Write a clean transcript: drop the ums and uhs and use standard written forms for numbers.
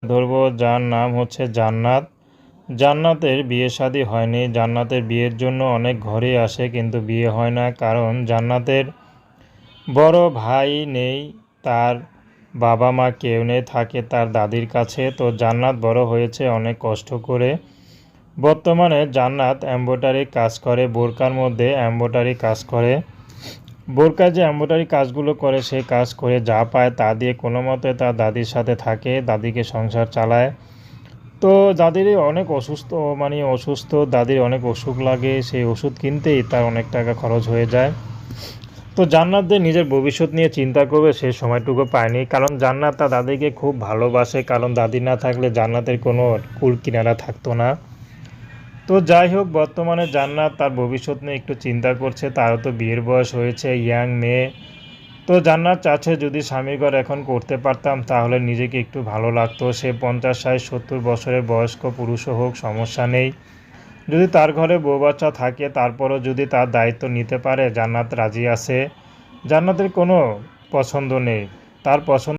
ধরবো যার নাম হচ্ছে জান্নাত। জান্নাতের বিয়ে শাদী হয়নি। জান্নাতের বিয়ের জন্য অনেক ঘরেই আসে কিন্তু বিয়ে হয় না, কারণ জান্নাতের বড় ভাই নেই, তার বাবা মা কেউ নেই, থাকে তার দাদির কাছে। তো জান্নাত বড় হয়েছে অনেক কষ্ট করে। বর্তমানে জান্নাত এমব্রয়ডারি কাজ করে, বোরকার মধ্যে এমব্রয়ডারি কাজ করে। বোরকায় যে এমব্রয়ডারি কাজগুলো করে সে কাজ করে যা পায় তা দিয়ে কোনো মতে তার দাদির সাথে থাকে, দাদিকে সংসার চালায়। তো দাদিরই অনেক অসুস্থ, দাদির অনেক অসুখ লাগে, সেই ওষুধ কিনতেই তার অনেক টাকা খরচ হয়ে যায়। তো জান্নাতদের নিজের ভবিষ্যৎ নিয়ে চিন্তা করবে সেই সময়টুকু পায়নি, কারণ জান্নাত তার দাদিকে খুব ভালোবাসে, কারণ দাদি না থাকলে জান্নাতের কোনো কুল কিনারা থাকতো না। তো যাই হোক, বর্তমানে জান্নাত তার ভবিষ্যৎ নিয়ে একটু চিন্তা করছে, তারও তো বিয়ের বয়স হয়েছে, ইয়াং মেয়ে। তো জান্নাত চাচ্ছে যদি স্বামীর ঘর এখন করতে পারতাম তাহলে নিজেকে একটু ভালো লাগতো। সে 50, 60, 70 বছরের বয়স্ক পুরুষও হোক, সমস্যা নেই। যদি তার ঘরে বউ বাচ্চা থাকে তারপরও যদি তার দায়িত্ব নিতে পারে, জান্নাত রাজি আছে। জান্নাতের কোনো পছন্দ নেই, তার পছন্দ